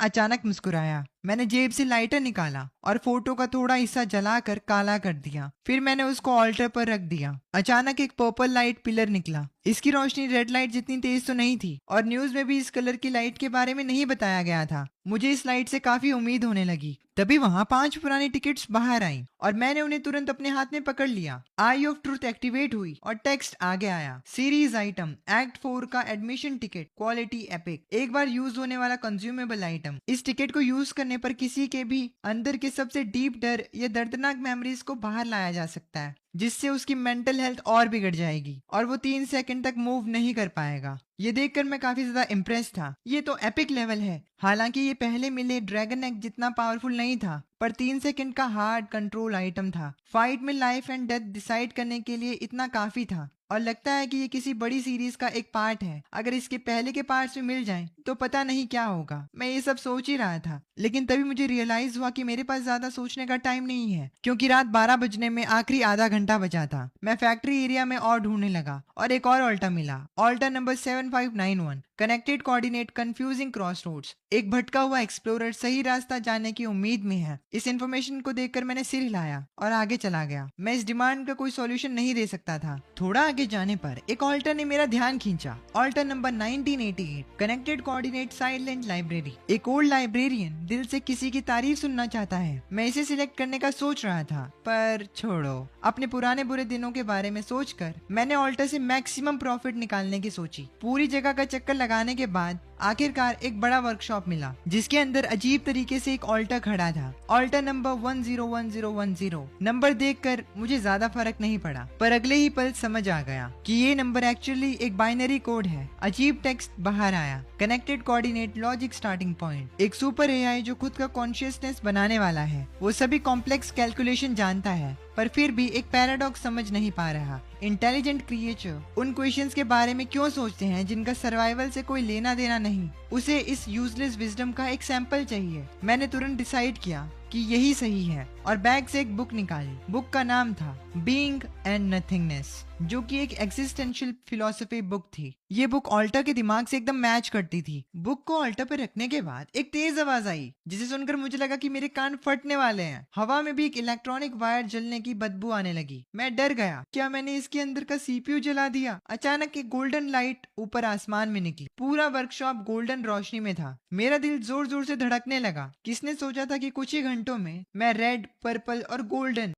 अचानक मुस्कुराया। मैंने जेब से लाइटर निकाला और फोटो का थोड़ा हिस्सा जलाकर काला कर दिया। फिर मैंने उसको ऑल्टर पर रख दिया। अचानक एक पर्पल लाइट पिलर निकला। इसकी रोशनी रेड लाइट जितनी तेज तो नहीं थी और न्यूज में भी इस कलर की लाइट के बारे में नहीं बताया गया था। मुझे इस लाइट से काफी उम्मीद होने लगी। तभी वहाँ 5 पुरानी टिकट्स बाहर आईं और मैंने उन्हें तुरंत अपने हाथ में पकड़ लिया। आई ऑफ ट्रूथ एक्टिवेट हुई और टेक्स्ट आगे आया, सीरीज आइटम एक्ट 4 का एडमिशन टिकट, क्वालिटी एपिक, एक बार यूज होने वाला कंज्यूमेबल आइटम। इस टिकट को यूज करने पर किसी के भी अंदर के सबसे डीप डर या दर्दनाक मेमोरीज को बाहर लाया जा सकता है, जिससे उसकी मेंटल हेल्थ और बिगड़ जाएगी और वो 3 सेकंड तक मूव नहीं कर पाएगा। ये देखकर मैं काफी ज्यादा इम्प्रेस था। ये तो एपिक लेवल है। हालांकि ये पहले मिले ड्रैगन एग जितना पावरफुल नहीं था, पर 3 सेकंड का हार्ड कंट्रोल आइटम था। फाइट में लाइफ एंड डेथ डिसाइड करने के लिए इतना काफी था और लगता है कि ये किसी बड़ी सीरीज का एक पार्ट है। अगर इसके पहले के पार्ट्स में मिल जाएं तो पता नहीं क्या होगा। मैं ये सब सोच ही रहा था, लेकिन तभी मुझे रियलाइज हुआ कि मेरे पास ज्यादा सोचने का टाइम नहीं है, क्योंकि रात 12 बजने में आखिरी आधा घंटा बचा था। मैं फैक्ट्री एरिया में और ढूंढने लगा और एक और ऑल्टा मिला, ऑल्टा number 7591, connected coordinate confusing cross roads. एक भटका हुआ एक्सप्लोरर सही रास्ता जाने की उम्मीद में है। इस इन्फॉर्मेशन को देखकर मैंने सिर हिलाया और आगे चला गया। मैं इस डिमांड का कोई सॉल्यूशन नहीं दे सकता था। थोड़ा आगे जाने पर एक ऑल्टर ने मेरा ध्यान खींचा, alter number 1988, connected coordinate silent library. एक ओल्ड लाइब्रेरियन दिल से किसी की तारीफ सुनना चाहता है। मैं इसे सिलेक्ट करने का सोच रहा था, पर छोड़ो, अपने पुराने बुरे दिनों के बारे में सोचकर मैंने ऑल्टर से मैक्सिमम प्रॉफिट निकालने की सोची। पूरी जगह का चक्कर लगाने के बाद आखिरकार एक बड़ा वर्कशॉप मिला, जिसके अंदर अजीब तरीके से एक ऑल्टर खड़ा था, ऑल्टर नंबर 101010। नंबर देखकर मुझे ज्यादा फर्क नहीं पड़ा, पर अगले ही पल समझ आ गया कि ये नंबर एक्चुअली एक बाइनरी कोड है। अजीब टेक्स्ट बाहर आया, connected coordinate logic starting point. एक सुपर एआई जो खुद का कॉन्शियसनेस बनाने वाला है। वो सभी कॉम्प्लेक्स कैलकुलेशन जानता है, पर फिर भी एक पैराडॉक्स समझ नहीं पा रहा। इंटेलिजेंट क्रिएचर उन क्वेश्चंस के बारे में क्यों सोचते हैं जिनका सर्वाइवल से कोई लेना देना नहीं। उसे इस यूजलेस विजडम का एक सैंपल चाहिए। मैंने तुरंत डिसाइड किया कि यही सही है और बैग से एक बुक निकाली। बुक का नाम था बीइंग एंड नथिंगनेस, जो कि एक एग्जिस्टेंशियल फिलॉसफी बुक थी। ये बुक ऑल्टर के दिमाग से एकदम मैच करती थी। बुक को ऑल्टर पर रखने के बाद एक तेज आवाज आई, जिसे सुनकर मुझे लगा कि मेरे कान फटने वाले हैं। हवा में भी एक इलेक्ट्रॉनिक वायर जलने की बदबू आने लगी। मैं डर गया, क्या मैंने इसके अंदर का सीपीयू जला दिया? अचानक एक गोल्डन लाइट ऊपर आसमान में निकली। पूरा वर्कशॉप गोल्डन रोशनी में था। मेरा दिल जोर जोर से धड़कने लगा। किसने सोचा था कि कुछ ही घंटों में मैं रेड, पर्पल और गोल्डन